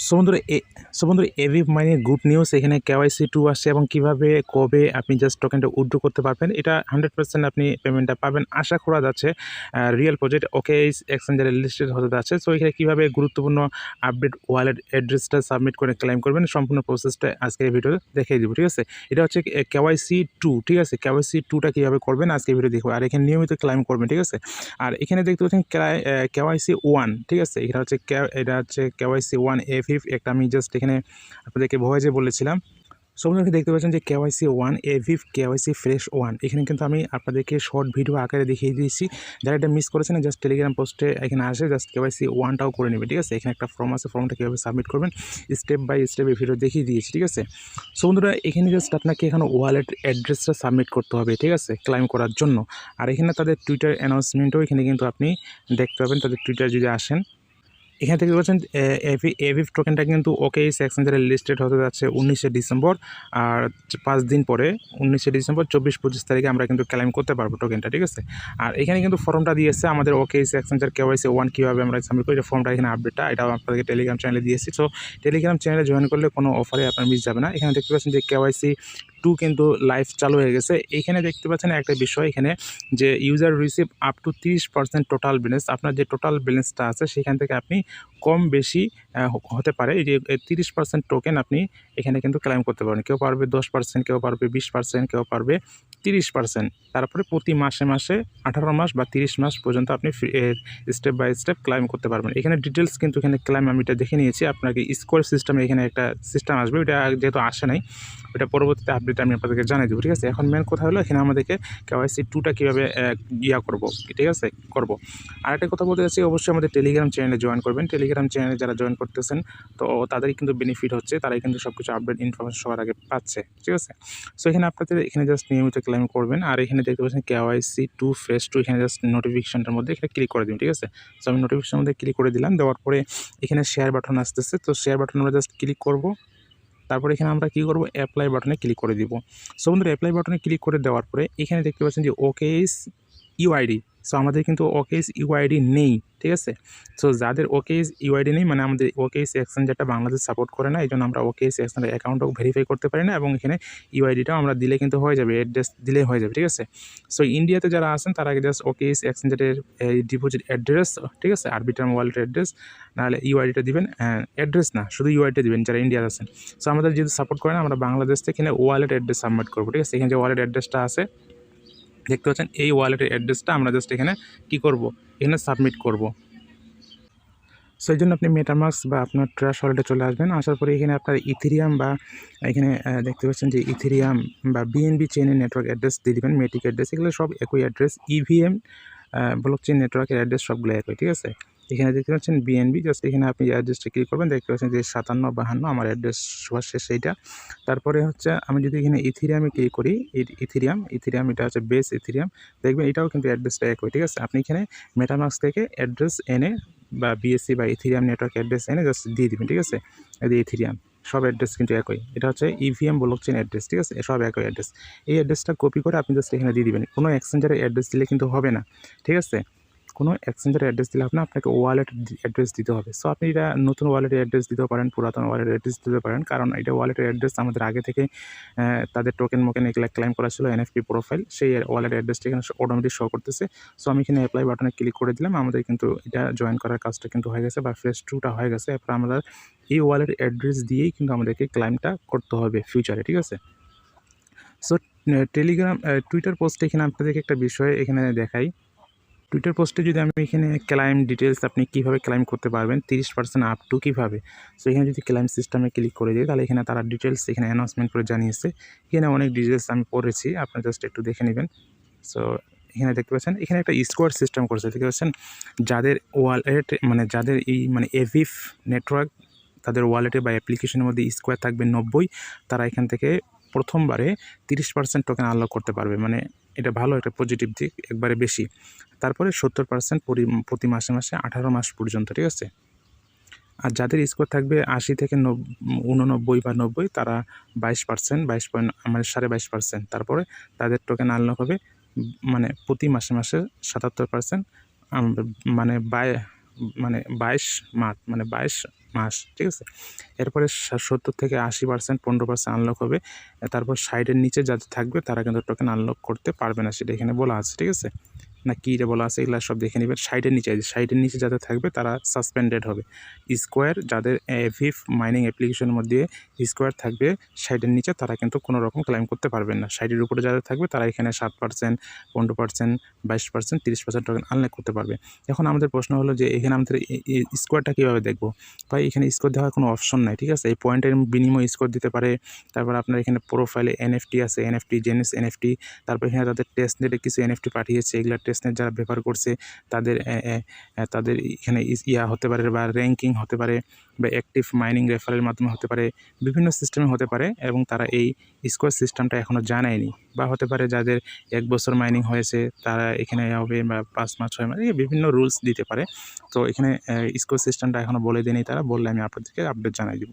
So বন্ধুরা এভিভ মানে good news. এখানে কেওয়াইসি 2 আসছে এবং কিভাবে কবে আপনি জাস্ট টোকেনটা উইথড্র করতে পারবেন, এটা 100% আপনি পেমেন্টটা পাবেন আশা করা যাচ্ছে। রিয়েল প্রজেক্ট ওকে এক্সচেঞ্জারে লিস্টেড হতে যাচ্ছে। সো এখানে কীভাবে গুরুত্বপূর্ণ আপডেট ওয়ালেট অ্যাড্রেসটা সাবমিট করে ক্লেম করবেন সম্পূর্ণ প্রসেসটা আজকে এই ভিডিওতে দেখিয়ে দিব। ঠিক আছে, এটা হচ্ছে কেওয়াইসি 2। ঠিক আছে, কেওয়াইসি 2টা কীভাবে করবেন আজকে ভিডিও দেখবো, আর এখানে নিয়মিত ক্লেম করবেন। ঠিক আছে, আর এখানে দেখতে পাচ্ছেন কেওয়াইসি 1। ঠিক আছে, এটা হচ্ছে কেওয়াইসি 1 এভিভ। একটা আমি জাস্ট এখানে আপনাদেরকে ভয়েসে বলেছিলাম। সো আপনারা দেখতে পাচ্ছেন যে কেওয়াইসি 1 এভিভ কেওয়াইসি ফ্রেশ 1। এখানে কিন্তু আমি আপনাদেরকে শর্ট ভিডিও আকারে দেখিয়ে দিয়েছি। যারা এটা মিস করেছেন জাস্ট টেলিগ্রাম পোস্টে এখানে আসে জাস্ট কেওয়াইসি 1টাও করে নেবে। ঠিক আছে, এখানে একটা ফর্ম আছে, ফর্মটা কীভাবে সাবমিট করবেন স্টেপ বাই স্টেপ এই ভিডিও দেখিয়ে দিয়েছি। ঠিক আছে, সো বন্ধুরা এখানে জাস্ট আপনাকে এখানে ওয়ালেট অ্যাড্রেসটা সাবমিট করতে হবে। ঠিক আছে, ক্লাইম করার জন্য। আর এখানে তাদের টুইটার অ্যানাউন্সমেন্টও এখানে কিন্তু আপনি দেখতে পাবেন। তাদের টুইটার যদি আসেন, এখানে থেকে বলছেন এভিভ টোকেনটা কিন্তু ওকে এক্সচেঞ্জারে লিস্টেড হতে যাচ্ছে 19শে ডিসেম্বর। আর 5 দিন পরে 19শে ডিসেম্বর 24-25 তারিখে আমরা কিন্তু ক্লেম করতে পারবো টোকেনটা। ঠিক আছে, আর এখানে কিন্তু ফর্মটা দিয়েছে আমাদের ওকে এক্সচেঞ্জার কেওয়াইসি 1 কীভাবে আমরা সাবমিট করি, ফর্মটা এখানে আপডেটটা এটাও আপনাদেরকে টেলিগ্রাম চ্যানেলে দিয়েছি। সো টেলিগ্রাম চ্যানেলে জয়েন করলে কোনো অফারে আপনার মিস যাবে না। এখানে দেখতে পাচ্ছেন যে কেওয়াইসি 2 কিন্তু লাইভ চালু হয়ে গেছে। এখানে দেখতে পাচ্ছেন একটা বিষয় এখানে যে user receive up to 30% total balance. আপনার যে টোটাল ব্যালেন্সটা আছে সেখান থেকে আপনি কম বেশি হতে পারে এই যে 30% টোকেন আপনি এখানে কিন্তু ক্লেম করতে পারেন। কেউ পারবে 10%, কেউ পারবে 20%, কেউ পারবে 30%। তারপরে প্রতি মাসে 18 মাস বা 30 মাস পর্যন্ত আপনি স্টেপ বাই স্টেপ ক্লেম করতে পারবেন। এখানে ডিটেলস কিন্তু এখানে ক্লেম আমি এটা দেখে নিয়েছি। আপনাকে স্কোর সিস্টেমে এখানে একটা সিস্টেম আসবে, ওটা যেহেতু আসে নাই, ওটা পরবর্তীতে আপডেট আমি আপনাদেরকে জানিয়ে দেবো। ঠিক আছে, এখন মেন কথা হলো এখানে আমাদেরকে কেওয়াইসি 2টা কীভাবে করবো। ঠিক আছে, করবো। আর একটা কথা বলতে চাচ্ছি, অবশ্যই আমাদের টেলিগ্রাম চ্যানেলে জয়েন করবেন। টেলিগ্রাম চ্যানেলে যারা জয়েন করতেছেন তো তাদেরই কিন্তু বেনিফিট হচ্ছে, তারাই কিন্তু সব কিছু আপডেট ইনফরমেশন সবার আগে পাচ্ছে। ঠিক আছে, সো এখানে আপনাদের এখানে জাস্ট নিয়মিত ক্লেম করবেন। আর এখানে দেখতে পাচ্ছেন কেওয়াইসি 2 ফ্রেশ 2, এখানে জাস্ট নোটিফিকেশনটার মধ্যে এখানে ক্লিক করে দিন। ঠিক আছে, সো আমি নোটিফিকেশনের মধ্যে ক্লিক করে দিলাম। দেওয়ার পরে এখানে শেয়ার বাটন আসতেছে, তো শেয়ার বাটন আমরা জাস্ট ক্লিক করব। তারপরে এখানে আমরা কী করব, অ্যাপ্লাই বাটনে ক্লিক করে দিব। সো বন্ধুরা অ্যাপ্লাই বাটনে ক্লিক করে দেওয়ার পরে এখানে দেখতে পাচ্ছেন যে ওকেএস ইউআইডি। সো আমাদের কিন্তু ওকেএস ইউআইডি নেই। ঠিক আছে, সো যাদের ওকেএস ইউআইডি নেই মানে আমাদের ওকেএস এক্সচেঞ্জারটা বাংলাদেশ সাপোর্ট করে না, এই জন্য আমরা ওকেএস এক্সচেঞ্জার অ্যাকাউন্টও ভেরিফাই করতে পারি না, এবং এখানে ইউআইডিটাও আমরা দিলে কিন্তু হয়ে যাবে, অ্যাড্রেস দিলে হয়ে যাবে। ঠিক আছে, সো ইন্ডিয়াতে যারা আছেন তারা আগে জাস্ট ওকেএস এক্সচেঞ্জারের ডিপোজিট অ্যাড্রেস, ঠিক আছে, আরবিটার্ম ওয়ালেটের অ্যাড্রেস, নাহলে ইউআইডিটা দিবেন। অ্যাড্রেস না, শুধু ইউআইডিটা দিবেন যারা ইন্ডিয়াতে আছেন। সো আমাদের যেহেতু সাপোর্ট করে না, আমরা বাংলাদেশ থেকে এখানে ওয়ালেট অ্যাড্রেস সাবমিট করবো। ঠিক আছে, এখানে যে ওয়ালেট অ্যাড্রেসটা আছে দেখতে পাচ্ছেন, এই ওয়ালেটের অ্যাড্রেসটা আমরা জাস্ট এখানে কী করব, এখানে সাবমিট করব। সো এই জন্য আপনি মেটামাস্ক বা আপনার ট্রাস্ট ওয়ালেটে চলে আসবেন। আসার পরে এখানে আপনার ইথেরিয়াম বা এখানে দেখতে পাচ্ছেন যে ইথেরিয়াম বা বিএনবি চেইনের নেটওয়ার্ক অ্যাড্রেস দিয়ে দেবেন, মেটিক অ্যাড্রেস, এগুলো সব একই অ্যাড্রেস। ইভিএম ব্লক চেইন নেটওয়ার্কের অ্যাড্রেস সবগুলো একই। ঠিক আছে, এখানে দেখতে পাচ্ছেন বিএনবি, জাস্ট এখানে আপনি অ্যাড্রেসটা ক্লিক করবেন। দেখতে পাচ্ছেন যে 5752 আমার অ্যাড্রেস সবার শেষ এইটা। তারপরে হচ্ছে আমি যদি এখানে ইথেরিয়ামে ক্লিক করি, ইথেরিয়াম এটা হচ্ছে বেস ইথেরিয়াম, দেখবেন এটাও কিন্তু অ্যাড্রেসটা একই। ঠিক আছে, আপনি এখানে মেটামাস্ক থেকে অ্যাড্রেস এনে বা বিএসসি বা ইথেরিয়াম নেটওয়ার্ক অ্যাড্রেস এনে জাস্ট দিয়ে দিবেন। ঠিক আছে, এই ইথেরিয়াম সব অ্যাড্রেস কিন্তু একই। এটা হচ্ছে ইভিএম ব্লক চেইন অ্যাড্রেস। ঠিক আছে, সব একই অ্যাড্রেস। এই অ্যাড্রেসটা কপি করে আপনি জাস্ট এখানে দিয়ে দিবেন। কোনো এক্সচেঞ্জারের অ্যাড্রেস দিলে কিন্তু হবে না। ঠিক আছে, কোনো এক্সচেঞ্জারের অ্যাড্রেস দিলে আপনাকে ওয়ালেট অ্যাড্রেস দিতে হবে। সো আপনি এটা নতুন ওয়ালেটের অ্যাড্রেস দিতে পারেন, পুরাতন ওয়ালেটের অ্যাড্রেস দিতে পারেন, কারণ এটা ওয়ালেটের অ্যাড্রেস আমাদের আগে থেকে তাদের টোকেন এগুলো ক্লেম করা ছিল, এনএফপি প্রোফাইল, সেই ওয়ালেট অ্যাড্রেসটা এখানে অটোমেটিক শো করতেছে। সো আমি এখানে অ্যাপ্লাই বাটনে ক্লিক করে দিলাম। আমাদের কিন্তু এটা জয়েন করার কাজটা কিন্তু হয়ে গেছে, বা ফেজ 2টা হয়ে গেছে। এরপর আমরা এই ওয়ালেট অ্যাড্রেস দিয়েই কিন্তু আমাদেরকে ক্লেমটা করতে হবে ফিউচারে। ঠিক আছে, সো টেলিগ্রাম টুইটার পোস্টে এখানে আপনাদেরকে একটা বিষয় এখানে দেখাই। টুইটার পোস্টে যদি আমি এখানে ক্লাইম ডিটেলস আপনি কীভাবে ক্লাইম করতে পারবেন 30% আপ টু কীভাবে, সো এখানে যদি ক্লাইম সিস্টেমে ক্লিক করে দিই তাহলে এখানে তারা ডিটেলস এখানে অ্যানাউন্সমেন্ট করে জানিয়েছে। এখানে অনেক ডিটেলস আমি পড়েছি, আপনারা জাস্ট একটু দেখে নেবেন। সো এখানে দেখতে পাচ্ছেন এখানে একটা স্কোয়ার সিস্টেম করেছে। দেখতে পাচ্ছেন যাদের ওয়ালেট যাদের এই এভিভ নেটওয়ার্ক, তাদের ওয়ালেটে বা অ্যাপ্লিকেশনের মধ্যে স্কোয়ার থাকবে 90, তারা এখান থেকে প্রথমবারে 30% টোকেন আনলক করতে পারবে। এটা ভালো একটা পজিটিভ দিক, একবারে বেশি। তারপরে 70% প্রতি মাসে 18 মাস পর্যন্ত। ঠিক আছে, আর যাদের স্কোর থাকবে 80 থেকে 89 বা 90, তারা 22%, 22.5%। তারপরে তাদের টোকেন আনলক হবে প্রতি মাসে 77%, 22 মাস, 22 মাস, ঠিক আছে? এরপরে 70 থেকে 80% 15% আনলক হবে। তারপর 60 এর নিচে যাদের থাকবে তারা কিন্তু টোকেন আনলক করতে পারবে না, সেটা এখানে বলা আছে, ঠিক আছে? না কি এটা বলা আছে এগুলা সব দেখে নিবেন। 60 এর নিচে, 60 এর নিচে যাদের থাকবে তারা সাসপেন্ডেড হবে। স্কোয়ার যাদের অ্যাভিভ মাইনিং অ্যাপ্লিকেশনের মধ্যে স্কোয়ার থাকবে 60 এর নিচে তারা কিন্তু কোনো রকম ক্লেম করতে পারবেন না। 60 এর উপরে যাদের থাকবে তারা এখানে 7%, 15%, 22%, 30% টোকেন আনলক করতে পারবে। এখন আমাদের প্রশ্ন হলো যে এখানে আমাদের স্কোয়ারটা কীভাবে দেখব? ভাই এখানে স্কোর দেওয়ার কোনো অপশন নাই, ঠিক আছে? এই পয়েন্টের বিনিময়ে স্কোর দিতে পারে। তারপর আপনার এখানে প্রোফাইলে এনএফটি আছে, এনএফটি জেনিস এনএফটি, তারপর এখানে তাদের টেস্টনেটে কিছু এনএফটি পাঠিয়েছে, এগুলা টেস্টনেট যারা ব্যবহার করছে তাদের তাদের এখানে ইয়া হতে পারে বা র্যাঙ্কিং হতে পারে বা অ্যাক্টিভ মাইনিং রেফারের মাধ্যমে হতে পারে, বিভিন্ন সিস্টেমে হতে পারে এবং তারা এই স্কোর সিস্টেমটা এখনও জানায়নি। বা হতে পারে যাদের 1 বছর মাইনিং হয়েছে তারা এখানে হবে, বা 5 মাস 6 মাস, বিভিন্ন রুলস দিতে পারে। তো এখানে স্কোর সিস্টেমটা এখনও বলে দেয়নি তারা, বললে আমি আপনাদেরকে আপডেট জানাই দিব।